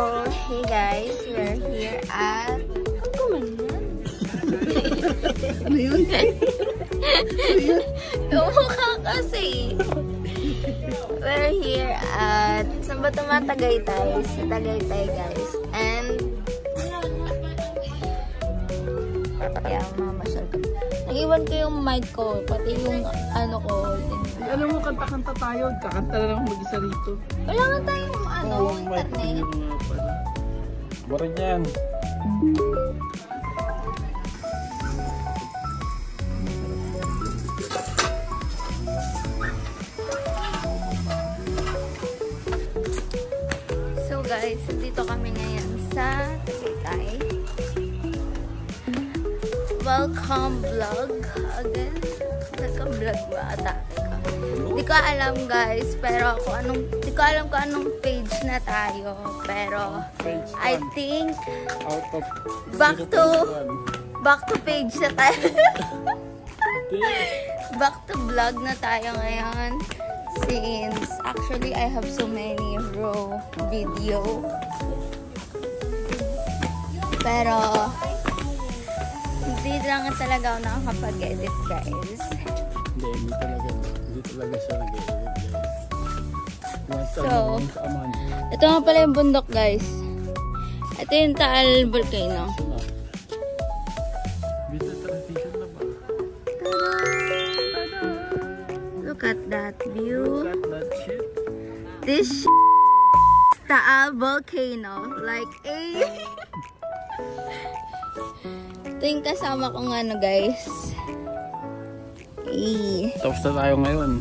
hey guys, we're here at... Ano yun? Kumukha kasi. We're here at... Saan ba ito mga Tagaytay? Sa Tagaytay guys. And... yeah, mamasyal ko. Nag-iwan ko yung mic ko, pati yung ano ko. Alam mo, kanta-kanta tayo. Kakanta na lang mag-isa rito. Wala nga tayong internet. Bora dyan. So guys, dito kami ngayon sa Tagaytay. Welcome vlog again. Welcome vlog ba ata? Hindi ko alam guys, pero hindi ko alam kung anong page na tayo. Pero I think back to page na tayo. Back to vlog na tayo ngayon. Since actually I have so many raw video. Pero hindi lang talaga ako nakakapag-edit guys. Hindi talaga siya nag-edit guys. So, ito nga pala yung bundok guys. Ito yung Taal Volcano. Look at that view. Look at that shit. This Taal Volcano. Like ito yung kasama kong ano guys. Tapos na tayo ngayon.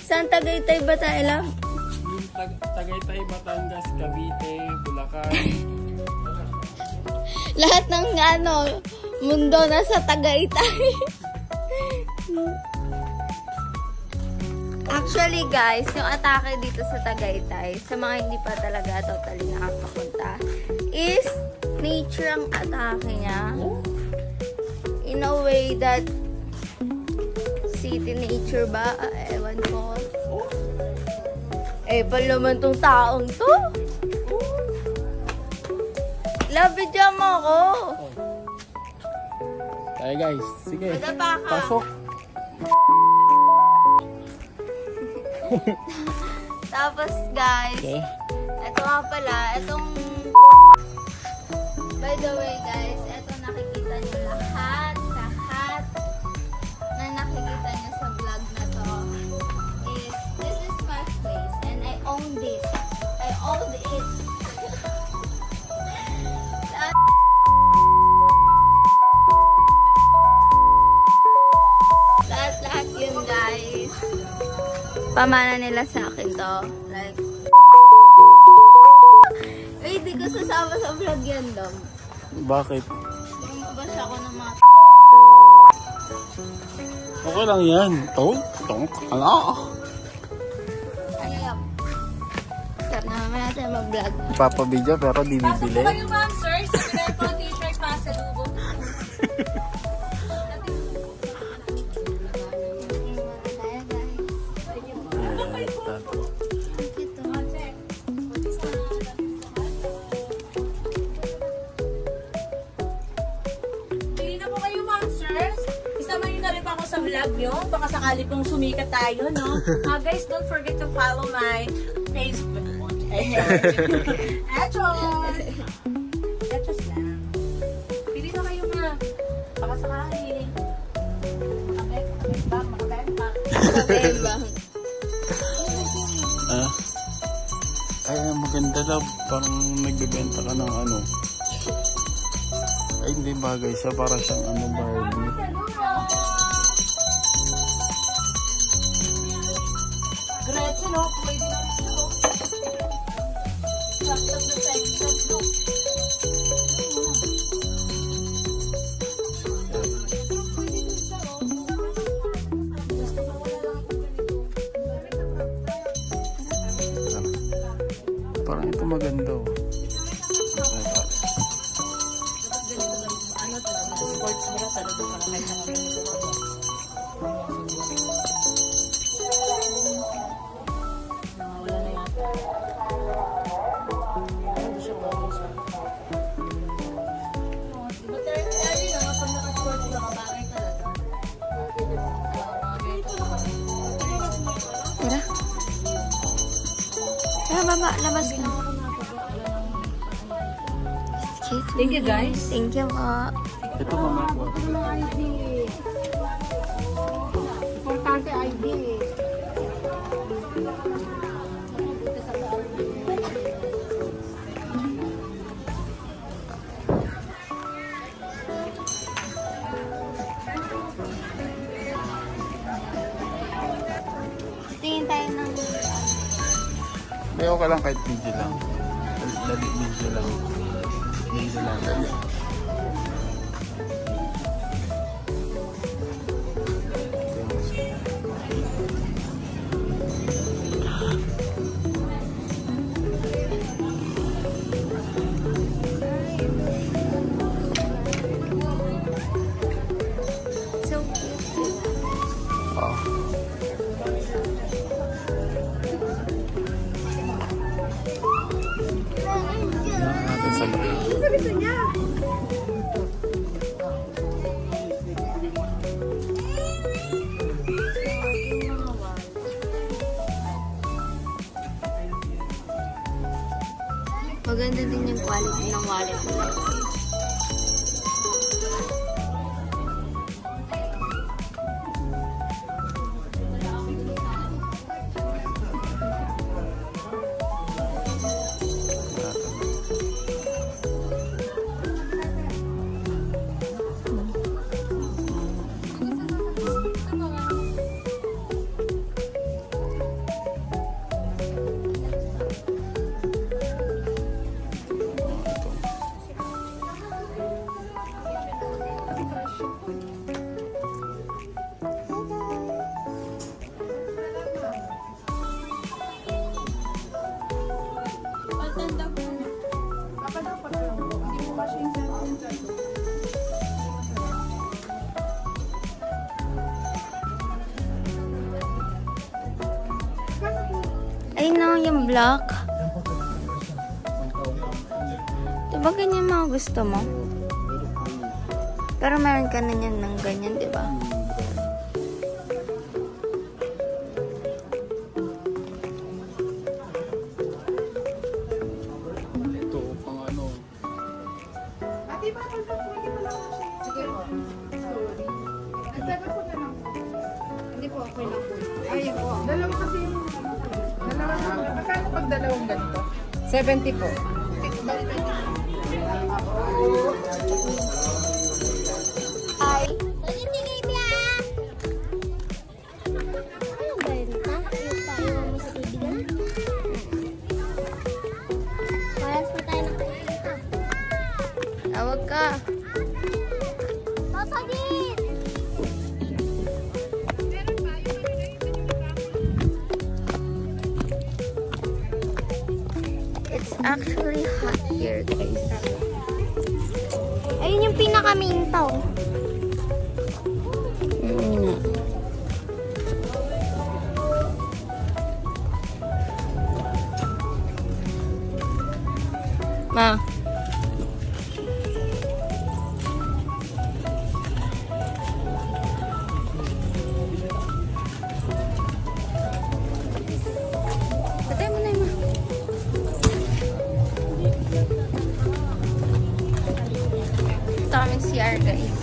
Saan Tagaytay ba tayo lang? Tagaytay, Batangas, Cavite, Bulacan. Lahat ng mundo nasa Tagaytay. Actually guys, yung atake dito sa Tagaytay, sa mga hindi pa talaga totally nakakapunta, is nature ang atake niya. In a way that city nature ba? Ewan ko. Eh, pa naman tong taong to. Love video mo ako. Tayo guys, sige. Madapa ka. Pasok. Tapos guys, Okay. Ito nga pala, by the way guys, ito nakikita nyo lahat na nakikita nyo sa vlog na to is, this is my place and I owned it. I owned it. Lahat yun guys. Pamana nila sa akin to. Like, di ko sasama sa vlog yan dong. Bakit? Bumabasa ako ng mga Okay lang yan. Tong kala. ayap. Start na naman natin mag-vlog. Ipapabidyo pero di bibili. Pasok po kayo ma'am, sir. Sige po, t-shirt pa sa lubong. Sa vlog nyo, baka sakali pong sumikat tayo, no? Guys, don't forget to follow my Facebook. Echos! Echos lang. Pili na kayo nga. Baka sakali. Makabembang. Ay, maganda daw. Parang nagbibenta ka ng ano. Ay, hindi bagay siya. Para siyang ano, Barbie. Gretchen, no? Pwede na rin siya. Laptop na sexy lang, no? Parang ito maganda. Oh. Sports bra, sa loob para may mga wala na yata. Hindi siya bagay siya. Diba tayo na, pag naka-sports bra, bagay talaga. Tara. Tara, baba. Labas ka. Thank you, guys. Thank you po. Ito mamaya ko. ID. Importante ID. Tingin tayo ng... May okay lang kahit video lang. Dali video lang. Video lang. Dali. So cute. Oh. Natin sa loob. Maganda din yung quality ng wallet nila. Ayun na yung block. Diba ganyan mga gusto mo? Pero meron ka na yan ng ganyan, diba? Ito, pang ano. Ate, bakit na po? Hindi mo lang ako siya. Sige po. Sorry. Nagtagal po na lang po. Hindi po, okay lang po. Ayun po. Dalawa kasi yung... Dalawa na. Magkano pag dalawang ganito? 70 po. Ay. Tawag ka. It's actually hot here, guys. Ayun yung pinaka-mintaw. Ma. Patay mo na yun, ma. Ito kaming CR, guys.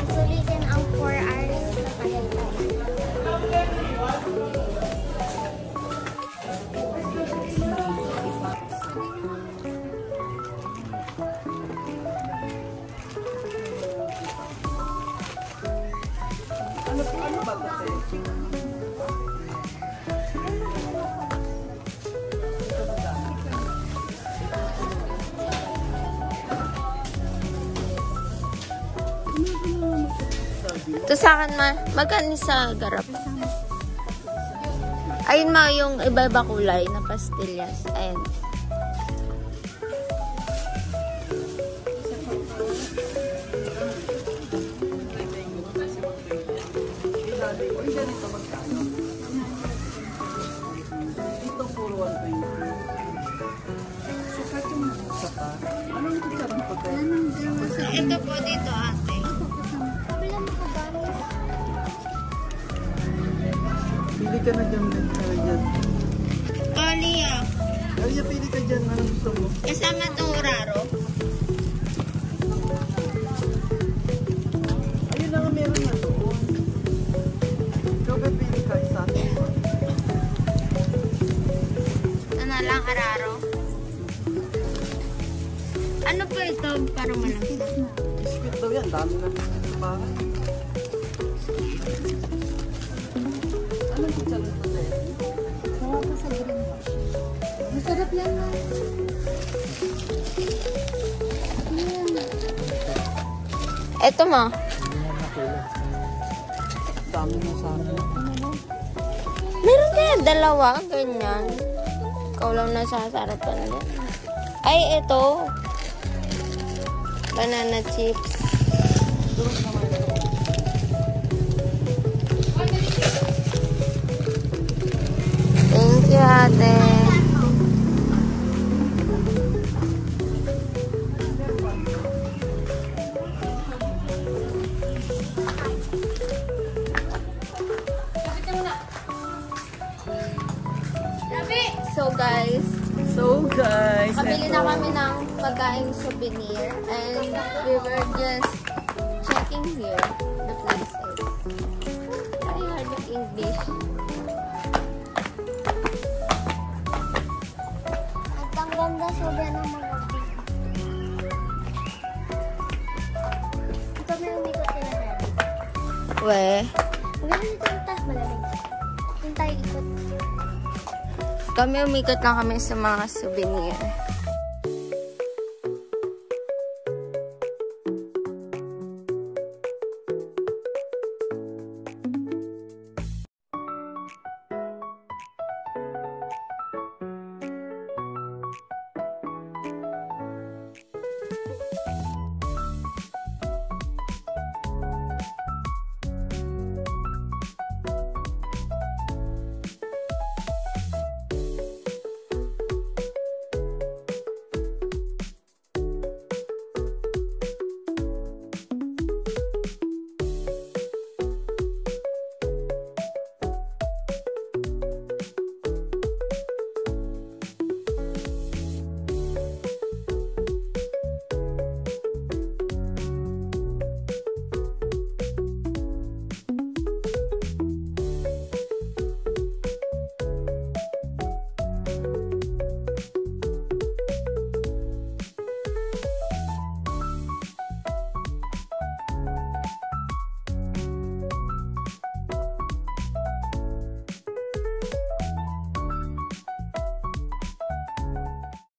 Sulitin ang 4 hours sa pagkakas. Ito sa akin, ma. Magkano sa garap? Ayun, ma, yung iba-iba kulay na pastillas. Ayun. Dito puro 120. Ano yung kutsarang puti? Ito po dito, ate. Pili ka na dyan, dyan. Kalia. Kaya pili ka dyan, ano gusto mo? Kasama itong uraro. Ayun na nga, meron na doon. Ikaw ba pili ka isa? Ito na lang, araro. Ano po ito? Parang malamsa. Biscuit daw yan, dami na biscuit sa bahay. Anong kutsarang puti? Nawa pa sa green wash. Masarap yan na. Ito, ma. Dami na sa amin. Meron kaya dalawa, ganyan. Ikaw lang nasasarapan din. Ay, ito. Banana chips. Thank you, ate. So guys, kabili na kami ng pagkain souvenir and we were just checking here the places. Very hard of English. At ang ganda sobra ng mga big. Ito may umikot sila natin. We, Maganda nito yung taas malamig. Yung tayo ikot. kami umikot lang kami sa mga souvenir.